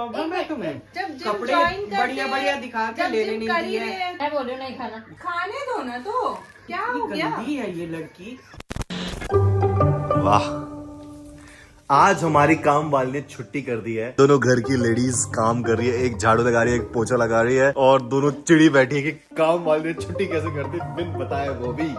Problem है तुम्हें? जब जिम कपड़े ज्वाइन करते बढ़िया बढ़िया दिखा के जब लेने जिम नहीं कर ही दिए। रहे हैं, मैं बोल रही हूँ नहीं खाना। खाने दो ना तो क्या हो गया। गंदी है ये लड़की। वाह, आज हमारी काम वाली ने छुट्टी कर दी है। दोनों घर की लेडीज काम कर रही है, एक झाड़ू लगा रही है, एक पोछा लगा रही है, और दोनों चिड़ी बैठी है कि काम वाली ने छुट्टी कैसे कर दी बिन बताए वो भी।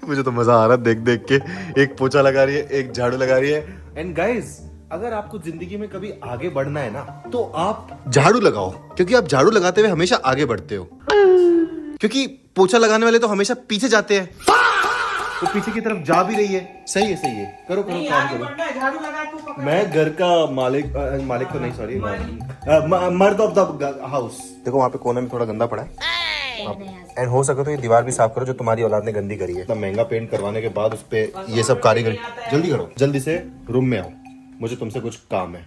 मुझे तो मजा आ रहा है देख देख के। एक पोछा लगा रही है, एक झाड़ू लगा रही है। एंड गाइस, अगर आपको जिंदगी में कभी आगे बढ़ना है ना, तो आप झाड़ू लगाओ, क्योंकि आप झाड़ू लगाते हुए हमेशा आगे बढ़ते हो। क्योंकि पोछा लगाने वाले तो हमाशा पीछे जाते हैं, वो पीछे की तरफ जा भी रही है। सही है, सही है, करो करो काम करो। झाड़ू लगा तू पकड़। मैं घर का मालिक मालिक तो नहीं, सॉरी, मर्द ऑफ द हाउस। देखो वहाँ पे कोने में थोड़ा गंदा पड़ा है, एंड हो सके तो ये दीवार भी साफ करो जो तुम्हारी औलाद ने गंदी करी है। इतना महंगा पेंट करवाने के बाद उस पे ये सब कारीगरी। जल्दी करो, जल्दी से रूम में आओ, मुझे तुमसे कुछ काम है।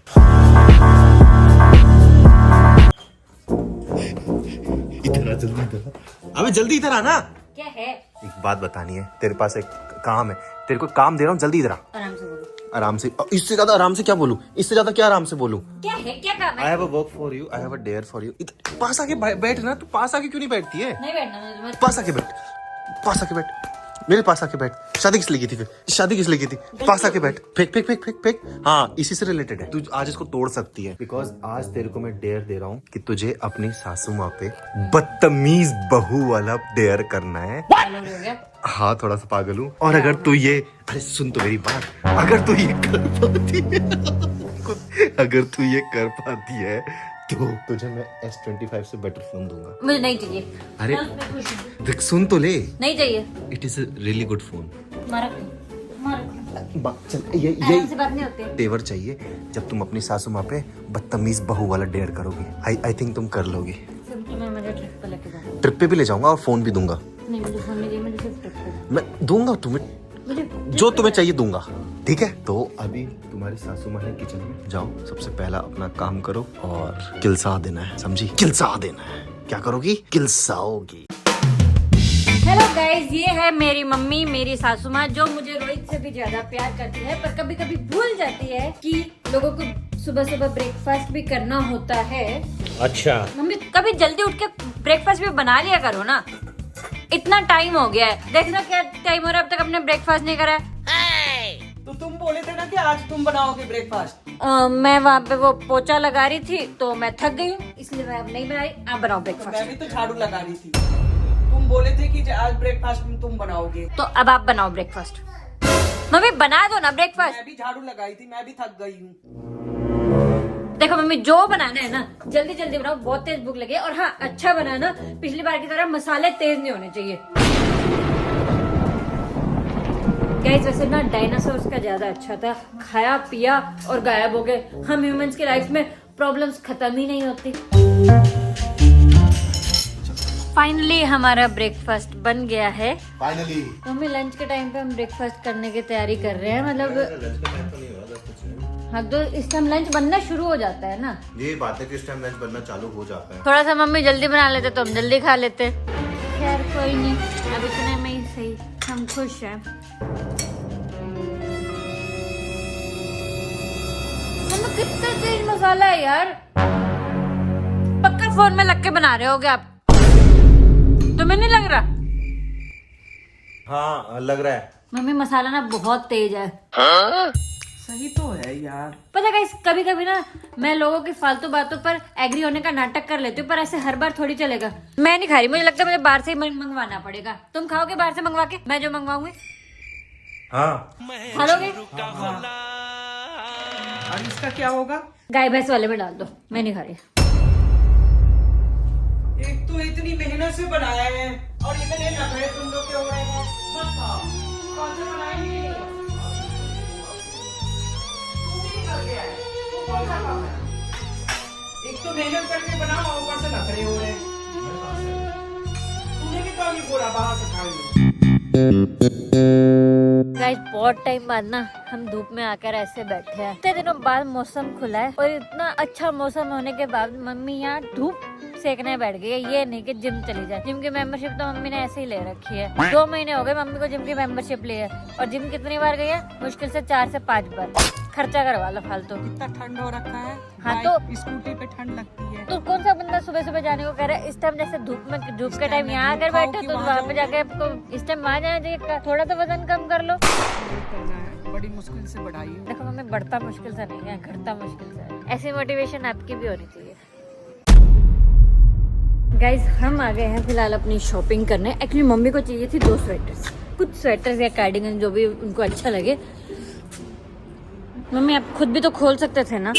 इधर आ, जल्दी इधर आ। अबे जल्दी इधर आना। क्या है? एक बात बतानी है, तेरे पास एक काम है, तेरे को काम दे रहा हूँ, जल्दी इधर आ। आराम से बोलो। आराम से, इससे ज्यादा आराम से क्या बोलूं, इससे ज्यादा क्या आराम से बोलूं। क्या है, क्या काम है? I have a work for you, I have a dare for you. पास आके बैठ ना, तू पास आके क्यों नहीं बैठती है? नहीं बैठना मुझे। पास आके बैठ, पास आके बैठ, मेरे पास आके बैठ। शादी किस लिए की थी फिर? शादी किस लिए की थी? पास आके बैठ, फेंक फेंक फेंक फेंक फेंक। हाँ, इसी से रिलेटेड है। तू आज इसको तोड़ सकती है, बिकॉज आज तेरे को मैं डेयर दे रहा हूँ कि तुझे अपनी सासू माँ पे बदतमीज बहू वाला डेयर करना है। पागल हो गया? हाँ, थोड़ा सा पागल हूँ। और अगर तू ये, अरे सुन तो मेरी बात, अगर तू ये कर पाती है, अगर तू ये कर पाती है तो तुझे मैं S25 से बेटर फोन दूंगा। मुझे नहीं चाहिए। अरे बस मैं खुश हूँ। देख, सुन तो ले, नहीं चाहिए। It is a really good phone. मारा चल, ये आराम से बात नहीं होती। तेवर चाहिए जब तुम अपनी सासू माँ पे बदतमीज बहू वाला डेयर करोगी। आई थिंक तुम कर लोगी। सिर्फ तुम्हें मुझे ट्रिप पे लेके जाना। ट्रिप पे भी ले जाऊंगा और फोन भी दूंगा। नहीं, मुझे फोन नहीं चाहिए, मुझे सिर्फ ट्रिप पे। मैं दूंगा तुम्हें मुझे जो तुम्हें चाहिए, दूंगा। ठीक है, तो अभी तुम्हारी सासू माँ है किचन में, जाओ सबसे पहला अपना काम करो और किलसा देना है, समझी? किलसा देना है। क्या करोगी? किलसाओगी। हेलो गाइस, ये है मेरी मम्मी, मेरी सासू माँ, जो मुझे रोहित से भी ज्यादा प्यार करती है, पर कभी कभी भूल जाती है कि लोगों को सुबह सुबह ब्रेकफास्ट भी करना होता है। अच्छा, मम्मी कभी जल्दी उठ के ब्रेकफास्ट भी बना लिया करो ना। इतना टाइम हो गया है, देखना क्या टाइम हो रहा है, अब तक अपने ब्रेकफास्ट नहीं करा है। तो तुम बोले थे ना कि आज तुम बनाओगे ब्रेकफास्ट। मैं वहाँ पे वो पोछा लगा रही थी तो मैं थक गई हूँ, इसलिए मैं अब नहीं बनाई। आप बनाओ ब्रेकफास्ट। मैं भी तो झाड़ू लगा रही थी। तुम बोले थे कि आज ब्रेकफास्ट तुम बनाओगे। तो अब आप बनाओ ब्रेकफास्ट। मम्मी बना दो ना ब्रेकफास्ट। मैं भी झाड़ू लगाई थी, मैं भी थक गई हूँ। देखो मम्मी, जो बनाना है ना जल्दी जल्दी बनाओ, बहुत तेज भूख लगी है। और हाँ, अच्छा बनाना, पिछली बार की तरह मसाले तेज नहीं होने चाहिए। गाइस, वैसे ना डायनासोर्स का ज्यादा अच्छा था, खाया पिया और गायब हो गए। हम ह्यूमंस की लाइफ में प्रॉब्लम्स खत्म ही नहीं होती। फाइनली हमारा ब्रेकफास्ट बन गया है। फाइनली मम्मी, लंच के टाइम पे हम ब्रेकफास्ट करने की तैयारी कर रहे हैं, मतलब हाँ, तो इस टाइम लंच बनना शुरू हो जाता है ना। ये बात है कि इस टाइम लंच बनना चालू हो जाता है। थोड़ा सा मम्मी जल्दी बना लेते तो हम जल्दी खा लेते। खैर कोई नहीं, अब इतने में ही सही, हम खुश हैं। मम्मी कितना तेज मसाला है यार, पक्का फोन में लग के बना रहे होगे आप, तुम्हें नहीं लग रहा? हाँ, लग रहा है। मम्मी मसाला ना बहुत तेज है। सही तो है यार। पता है कभी कभी ना मैं लोगों की फालतू बातों पर एग्री होने का नाटक कर लेती हूँ, पर ऐसे हर बार थोड़ी चलेगा। मैं नहीं खा रही, मुझे लगता है मुझे बाहर से ही मंगवाना पड़ेगा। तुम खाओगे बाहर से मंगवा के? मैं जो मंगवाऊंगी हाँ, खा लोगे? और इसका क्या होगा? गाय भैंस वाले में डाल दो, मैं नहीं खा रही। एक तो इतनी मेहनत से बनाया है और इतने नखरे तुम लोग के हो रहे हैं। मत खाओ। कौन सा बनाएंगे? तू भी कर गया है। तू कौन सा काम है? एक तो मेहनत करके बनाओ, ऊपर से नखरे हो रहे हैं। तूने भी तो नहीं बोला बाहर से खाएंगे। गाइस, बहुत टाइम बाद ना हम धूप में आकर ऐसे बैठे हैं। इतने दिनों बाद मौसम खुला है और इतना अच्छा मौसम होने के बाद मम्मी यहाँ धूप सेकने बैठ गई है, ये नहीं कि जिम चली जाए। जिम की मेंबरशिप तो मम्मी ने ऐसे ही ले रखी है। 2 महीने हो गए मम्मी को जिम की मेंबरशिप ली है, और जिम कितनी बार गई है? मुश्किल से 4 से 5 बार। खर्चा करवा लो फालतू। इतना ठंड हो रखा है। हाँ बाइक, स्कूटी पे ठंड लगती है। तो कौन सा बंदा सुबह सुबह जाने को कह रहा है? इस टाइम जैसे धूप के टाइम यहाँ आकर बैठे तो वहाँ पे जाके आपको इस टाइम वहाँ जाना चाहिए। थोड़ा तो वजन कम कर लो। करना है, बड़ी मुश्किल से बढ़ाई हूँ। देखो मम्मी, बढ़ता मुश्किल से नहीं है, घटता मुश्किल से है। ऐसी मोटिवेशन आपकी भी होनी चाहिए। गाइज, हम आ गए हैं फिलहाल अपनी शॉपिंग करने। एक्चुअली मम्मी को चाहिए थी 2 स्वेटर्स, कुछ स्वेटर्स या कार्डिगन जो भी उनको अच्छा लगे। मम्मी आप खुद भी तो खोल सकते थे ना।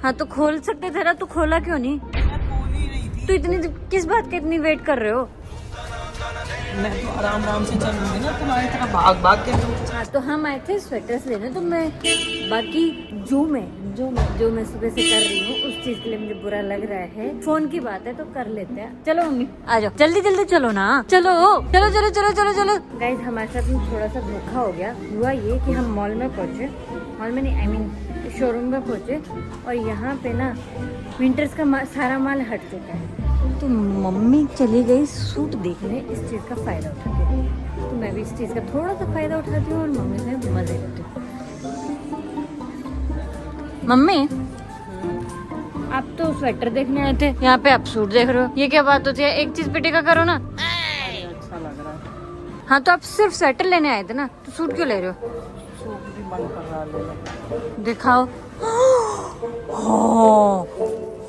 हाँ तो खोल सकते थे ना, तो खोला क्यों नहीं? तो इतनी किस बात का इतनी वेट कर रहे हो? मैं तो आराम से चलूंगी ना, तुम्हारी तरह भाग के। हाँ तो हम आए थे स्वेटर्स लेने, तो मैं बाकी जो मैं सुबह से कर रही हूँ उस चीज के लिए मुझे बुरा लग रहा है। फोन की बात है तो कर लेते हैं। चलो मम्मी आ जाओ, जल्दी जल्दी चलो ना। चलो चलो चलो चलो चलो चलो। गाइस, हमारे साथ में थोड़ा सा धोखा हो गया। हुआ ये कि हम मॉल में पहुँचे, मॉल में नहीं, आई मीन शोरूम में पहुँचे, और यहाँ पे ना विंटर्स का सारा माल हट चुका है। तो मम्मी चली गई सूट देखने, इस चीज़ का फ़ायदा उठा के। तो मैं भी इस चीज़ का थोड़ा सा फ़ायदा उठाती हूँ और मम्मी से मज़े लेती हूँ। मम्मी, आप तो स्वेटर देखने आए थे, यहाँ पे आप सूट देख रहे हो, ये क्या बात होती है? एक चीज़ पे टिका करो ना। अच्छा लग रहा है। हाँ तो आप सिर्फ स्वेटर लेने आए थे ना, तो सूट क्यों ले रहे हो? सूट भी मन कर रहा है। दिखाओ। हाँ,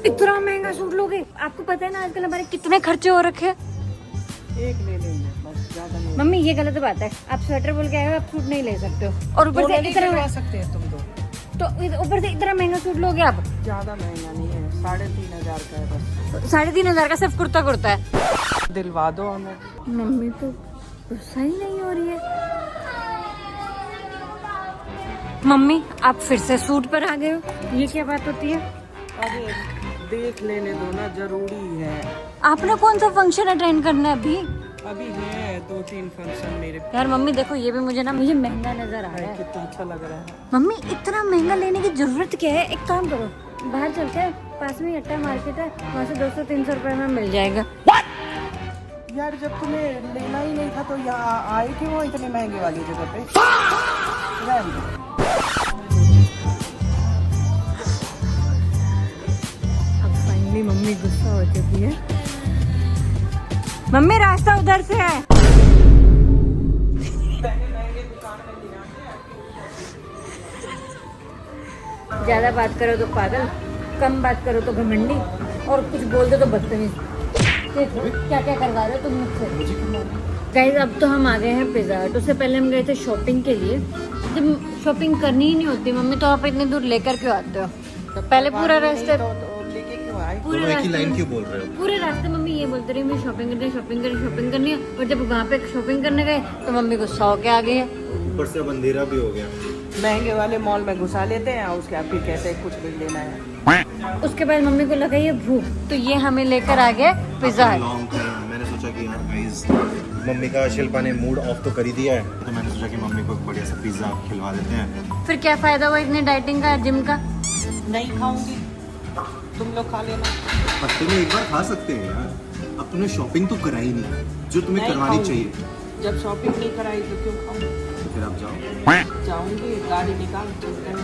इतना महंगा सूट लोगे? आपको पता है ना आजकल हमारे कितने खर्चे हो रखे हैं। एक ले लेंगे बस, ज्यादा नहीं। मम्मी ये गलत बात है, आप स्वेटर बोल के आए हो, आप सूट नहीं ले सकते हो। और ऊपर से इतना करवा सकते हैं तुम तो ऊपर से इतना महंगा सूट लोगे आप? ज्यादा महंगा नहीं है, 3,500 का है बस। 3,500 का सिर्फ कुर्ता है। दिलवा दो हमें। मम्मी तो गुस्सा ही नहीं हो रही है। मम्मी आप फिर से सूट पर आ गए हो, ये क्या बात होती है? अरे देख लेने दो ना, जरूरी है। आपने कौन सा फंक्शन अटेंड करना है अभी? अभी है 2-3 फंक्शन मेरे। यार मम्मी देखो, ये भी मुझे महंगा नजर आ रहा है। कितना अच्छा लग रहा है। मम्मी इतना महंगा लेने की जरूरत क्या है? एक काम करो, बाहर चलते हैं, पास में अट्टा मार्केट है, वहाँ से 200-300 रुपए में मिल जाएगा। यार जब तुम्हें लेना ही नहीं था तो यहाँ आए क्यों इतनी महंगी वाली जगह पे? रहने दो। अब फाइनली मम्मी गुस्सा हो चुकी है। मम्मी रास्ता उधर से है। ज्यादा बात करो तो पागल, कम बात करो तो घमंडी, और कुछ बोल दो तो बदतमीज। क्या क्या करवा रहे हो तुम मुझसे? गाइस, अब तो हम आ गए हैं पिज़्ज़ा हट। उससे पहले हम गए थे शॉपिंग के लिए। जब शॉपिंग करनी ही नहीं होती मम्मी, तो आप इतनी दूर लेकर क्यों आते हो? पहले पूरा रास्ते लेके क्यों आए? पूरे एक ही रास्ते लाइन क्यों बोल रहे हो? पूरे रास्ते मम्मी ये बोलते रही मुझे शॉपिंग करनी है, और जब वहाँ पे शॉपिंग करने गए तो मम्मी गुस्सा होके आ गई है। ऊपर से अब अंधेरा भी हो गया। महंगे वाले मॉल में घुसा लेते हैं, उसके बाद फिर कहते हैं कुछ भी लेना है। उसके बाद मम्मी को लगा ये भूख, तो ये हमें लेकर आ गया पिज़्ज़ा हट। लॉन्ग टाइम मैंने सोचा कि यार गाइस, मम्मी का शिल्पा ने मूड ऑफ तो कर ही दिया है, तो मैंने सोचा कि मम्मी को एक बढ़िया सा पिज्जा खिलवा देते हैं। फिर क्या फायदा हुआ इतनी डाइटिंग का, जिम का? नहीं खाऊंगी, तुम लोग खा लेना। पर तुम्हें एक बार खा सकते हैं यार, अब तुमने शॉपिंग तो कराई नहीं, जो तुम्हें नहीं करवानी खाऊंगी। चाहिए। जब शॉपिंग नहीं कराई तो क्यों खाऊंगी? तो फिर आप जाओ। जाऊंगी, गाड़ी निकाल चलते हैं।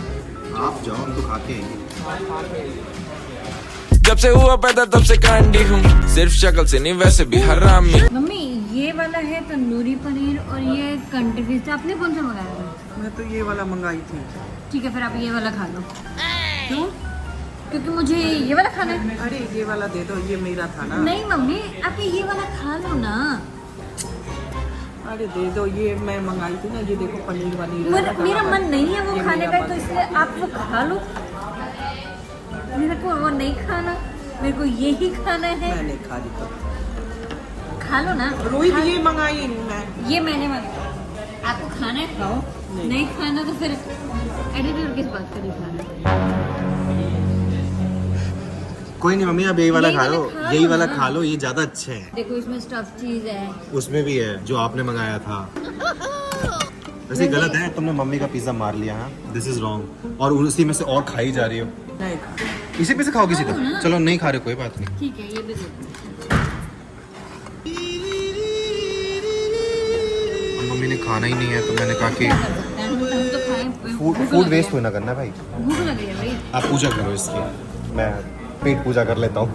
आप जाओ, हम तो खाते हैं। हाँ, खा के। जब से हुआ पैदा तब से कांडी हूँ, सिर्फ शक्ल से नहीं वैसे भी हरामी। मम्मी ये वाला है तंदूरी पनीर और ये कंट्री फिश। आपने कौन सा मंगाया था? मैं तो ये वाला मंगाई थी। ठीक है, फिर आप ये वाला खा लो। क्यों? क्योंकि मुझे ये वाला खाना है। अरे ये वाला दे दो, ये मेरा था ना। नहीं मम्मी, आप ये वाला खा लो ना। अरे दे दो, ये मैं मंगाई थी ना, ये देखो पनीर वाली। मेरा मन नहीं है वो ये खाने मेरा का, तो मन इसलिए आप वो खा लो। मेरे को वो नहीं खाना, मेरे को ये ही खाना है। मैं नहीं खा रही तो। खा लो ना। रोहित खा- ये मंगाई मैं। ये मैंने मंगाया। आपको खाना है खाओ, नहीं खाना तो फिर एडिटर किस बात का दिखाना? कोई नहीं मम्मी, आप यही वाला यही खा वाला लो, खा यही लो वाला ना। खा लो, ये ज्यादा अच्छे है। देखो इसमें स्टफ चीज है। उसमें भी है जो आपने मंगाया था। वैसे गलत है, तुमने मम्मी का पिज्जा मार लिया है, दिस इज रॉन्ग, और उसी में से और खाई जा रही हो। नहीं खा। इसी पे से खाओ किसी का। चलो नहीं खा रहे कोई बात नहीं। ठीक है, ये भी दे दो। मम्मी ने खाना ही नहीं है तो मैंने कहा कि क्या कर सकते हैं, हम तो खाएं। फूड वेस्ट होना करना भाई। भूख लग रही है भाई। आप पूजा करो इसकी, मैं पेट पूजा कर लेता हूँ।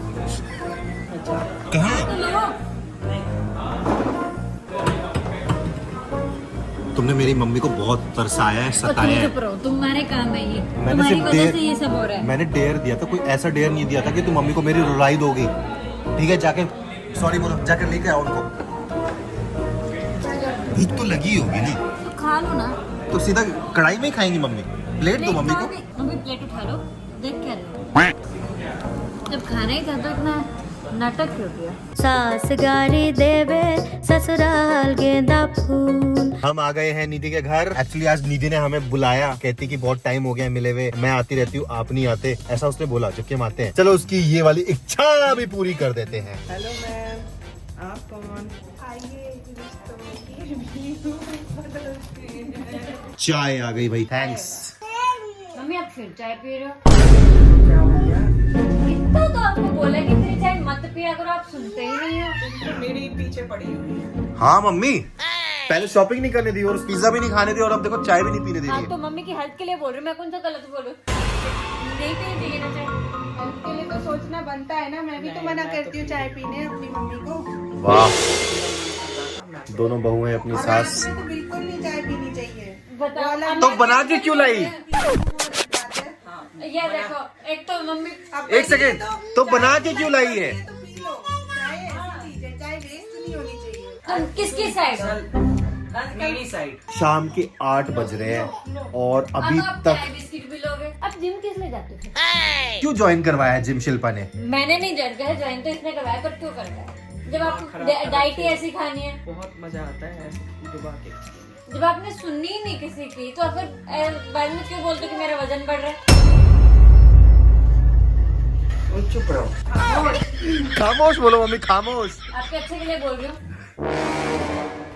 कहाँ तुमने मेरी मम्मी को बहुत तरसाया है, सताया तुम है। चुप रहो, तुम्हारे काम है ये। मैंने तुम्हारी सिर्फ वजह से ये सब हो रहा है। मैंने डेयर दिया था, कोई ऐसा डेयर नहीं दिया था कि तुम मम्मी को मेरी रुलाई दोगी। ठीक है, जाके सॉरी बोलो, जाकर लेके आओ उनको। भूख तो लगी होगी ना, तो खा लो ना। तो सीधा कढ़ाई में ही खाएंगी मम्मी। प्लेट दो मम्मी को। मम्मी प्लेट उठा लो, देख क्या रहे हो। जब खाना ही था तो इतना नाटक क्यों किया। सास गारी देवे ससुराल गेंदा फूल। हम आ गए हैं निधि के घर। एक्चुअली आज निधि ने हमें बुलाया, कहती कि बहुत टाइम हो गया मिले हुए, मैं आती रहती हूँ आप नहीं आते, ऐसा उसने बोला। जबकि हम आते हैं, चलो उसकी ये वाली इच्छा भी पूरी कर देते हैं। हेलो मैम, आप कौन? आइए चाय आ गई भाई, थैंक्स। मम्मी आप फिर चाय पी रहे हो? क्या हो गया? इतना तो आपको बोला कि मेरी चाय मत पिया करो, आप सुनते ही नहीं हो। तो मेरे पीछे पड़ी हुई है। हाँ मम्मी, पहले शॉपिंग नहीं करने दी और पिज्जा भी नहीं खाने दी और अब देखो चाय भी नहीं पीने दे हाँ रही तो मम्मी की हेल्थ के लिए बोल रही हूँ, मैं कौन सा गलत बोलूँ? नहीं पीनी चाहिए ना चाय। हेल्थ के लिए तो सोचना बनता है ना। मैं भी तो मना करती हूँ चाय पीने अपनी मम्मी को। वाह, दोनों बहू हैं अपनी सास। तो बिल्कुल नहीं चाय पीनी चाहिए। बताओ तो बना के क्यों लाई? ये देखो, एक तो मम्मी एक सेकेंड, तो बना के क्यों लाई है? तो पी लो, चाय ऐसी चीज है, चाय वेस्ट नहीं होनी चाहिए। तुम किसकी साइड हो? मेरी साइड। शाम के 8 बज रहे हैं और अभी अब आप तक चाय बिस्किट भी लोगे। अब जिम किस लिए जाते थे? क्यों ज्वाइन करवाया जिम शिल्पा ने? मैंने नहीं ज्वाइन तो इसने करवाया, पर क्यों करवाया? जब आपको डाइट ही ऐसी खानी है, बहुत मजा आता है ऐसे डुबा के। जब आपने सुननी ही नहीं किसी की, तो फिर बाद में क्यों बोलते हो कि मेरा वजन बढ़ रहा है? चुप रहो। खामोश बोलो मम्मी, खामोश। आपके अच्छे के लिए बोल रही हूँ।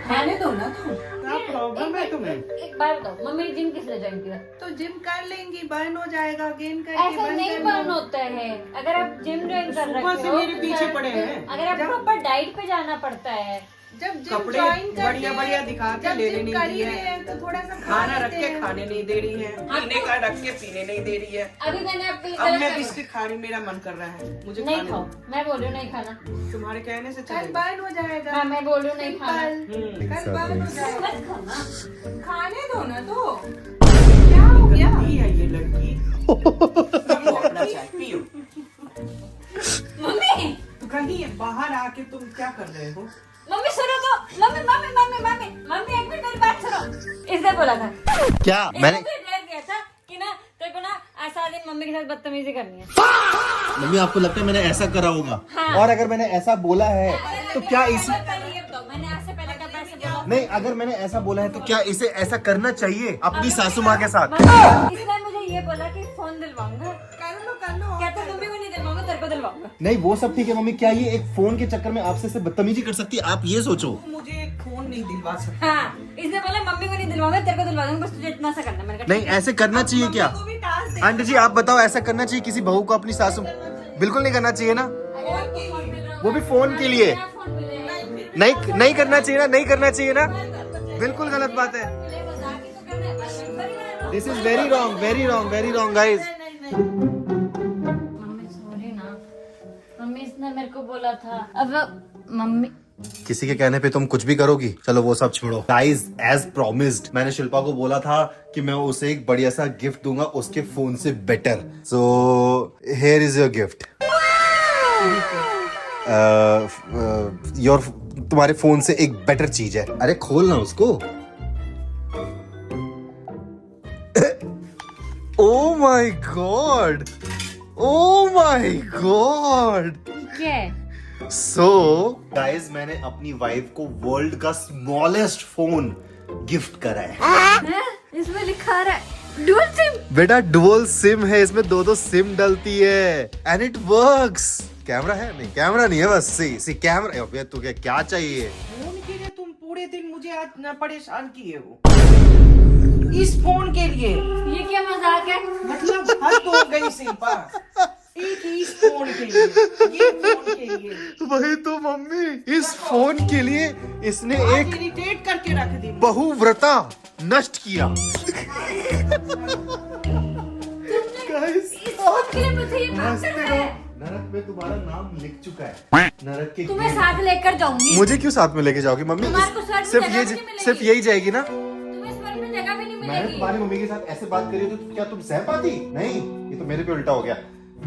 खाने दो ना तुम। क्या प्रॉब्लम है तुम्हें? एक बात बताओ, मम्मी ने जिम किस लिए ज्वाइन किया? तो जिम कर लेंगी, बर्न हो जाएगा, गेन करके ऐसा नहीं बर्न होता है। अगर आप जिम ज्वाइन कर रहे सुबह से हो, मेरे पीछे पड़े हैं। अगर आप प्रॉपर डाइट पे जाना पड़ता है। जब जिम कपड़े ज्वाइन बढ़िया बढ़िया दिखा के लेने नहीं कर ही दिए रहे हैं। हैं तो थोड़ा सा खाना रख लेते के हैं। खाने नहीं दे रही है, पीने का रख के पीने नहीं दे रही है। अभी मैंने आपको अब मैं बिस्किट खाने मेरा मन कर रहा है, मुझे नहीं खाने खाओ, दो। मैं बोल रही हूँ नहीं खाना। तुम्हारे कहने से कल चलेगा। बर्न हो जाएगा। हाँ मैं बोल रही हूँ नहीं खाना। कल बर्न हो जाएगा। मत खाना। खाने दो ना तो। क्या हो गया? ये है ये लड़की। पियो अपना चाय, पियो। मम्मी तो कहीं बाहर आके तुम क्या कर रहे हो? मम्मी सुनो तो। Mummy mummy mummy mummy mummy एक मिनट मेरी बात सुनो। इसने बोला था, क्या मैंने? इसने डेयर किया था कि ना तेरे को ना सारा दिन मम्मी के साथ बदतमीजी करनी है। मम्मी आपको लगता है मैंने ऐसा करा होगा? हाँ। और अगर मैंने ऐसा बोला है तो क्या इस पहले ये बताओ, मैंने आपसे पहले कब ऐसे बोला? नहीं, अगर मैंने ऐसा बोला है तो क्या इसे ऐसा करना चाहिए अपनी सासू माँ के साथ? इसने मुझे ये बोला कि फोन दिलवाऊंगा। कर लो। कहता मम्मी को नहीं दिलवाऊंगा, तेरे को दिलवाऊंगा। नहीं वो सब ठीक है मम्मी, क्या ये एक फोन के चक्कर में आपसे से बदतमीजी कर सकती है? आप ये सोचो। मुझे एक फोन नहीं दिलवा सकती। हाँ इसने बोला मम्मी को नहीं दिलवाऊंगा, तेरे को दिलवा दूंगा, बस तुझे इतना सा करना। मैंने कहा नहीं ऐसे करना चाहिए क्या? को भी टास्क दे। आंटी जी आप बताओ, ऐसा करना चाहिए किसी बहू को अपनी सासू? बिल्कुल नहीं करना चाहिए ना, वो भी फोन के लिए। नहीं नहीं करना चाहिए ना, नहीं करना चाहिए ना, बिल्कुल गलत बात है। This is very wrong, very wrong, very wrong guys. Mummy sorry ना, मम्मी इसने मेरे को बोला था। अब मम्मी किसी के कहने पे तुम कुछ भी करोगी? चलो वो सब छोड़ो गाइज, एज प्रॉमिस्ड मैंने शिल्पा को बोला था कि मैं उसे एक बढ़िया सा गिफ्ट दूंगा उसके फोन से better. So here is your gift. Your तुम्हारे फोन से एक बेटर चीज है। अरे खोलना उसको। Oh my God, oh my God. क्या है? सो गाइज मैंने अपनी वाइफ को वर्ल्ड का स्मॉलेस्ट फोन गिफ्ट करा है। इसमें लिखा रहा है डुअल सिम। बेटा डुअल सिम है, इसमें दो सिम डलती है एंड इट वर्क्स। कैमरा है? नहीं कैमरा नहीं है, बस सी कैमरा। अबे तू क्या चाहिए? फोन के लिए तुम पूरे दिन मुझे आज न परेशान किए हो। इस फोन के लिए ये क्या मजाक है? मतलब हद हो गई शिल्पा। फोन के लिए, ये फोन के लिए वही तो मम्मी, इस फोन के लिए इसने एक इरिटेट करके रख दी। बहुव्रता नष्ट किया। Guys, इस फोन के लिए मुझे ये बात हंसते करना रहो। है। नरक में तुम्हारा नाम लिख चुका है। नरक के तुम्हें साथ लेकर जाऊंगी। मुझे क्यों साथ में लेके जाओगे मम्मी? तुम्हारे को स्वर्ग में सिर्फ जगह ये भी नहीं मिलेगी। सिर्फ यही जाएगी ना? तुम्हें स्वर्ग में जगह भी नहीं मैंने मिलेगी। तुम्हारी मम्मी के साथ ऐसे बात करी होती तो क्या तुम सह पाती? नहीं, ये तो मेरे पे उल्टा हो गया।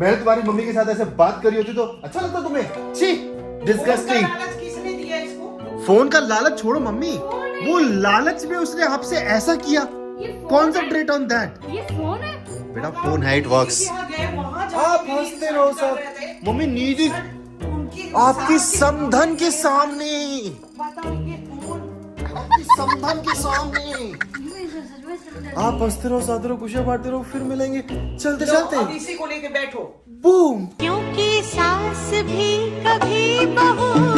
मैंने तुम्हारी मम्मी के साथ ऐसे बात करी होती तो अच्छा लगता तुम्हें? छी, डिस्गस्टिंग। लालच किसने दिया इसको? फोन का लालच छोड़ो मम्मी, वो लालच में उसने आपसे ऐसा किया। ये फोन कॉन्सेंट्रेट ऑन दैट। ये फोन है। बेटा फोन है, इट वर्क्स। यहाँ गए, वहाँ आप जाके हंसते रहो कर सब। रहे थे। मम्मी नीदी उनकी आपकी सास के समधन के सामने, बताओ ये फोन आपकी समधन के सामने आप हंसते रहो, साथ रहो, खुशियां बांटते रहो, फिर मिलेंगे चलते लो, चलते। अब इसी को लेके बैठो। बूम। क्योंकि सास भी कभी बहू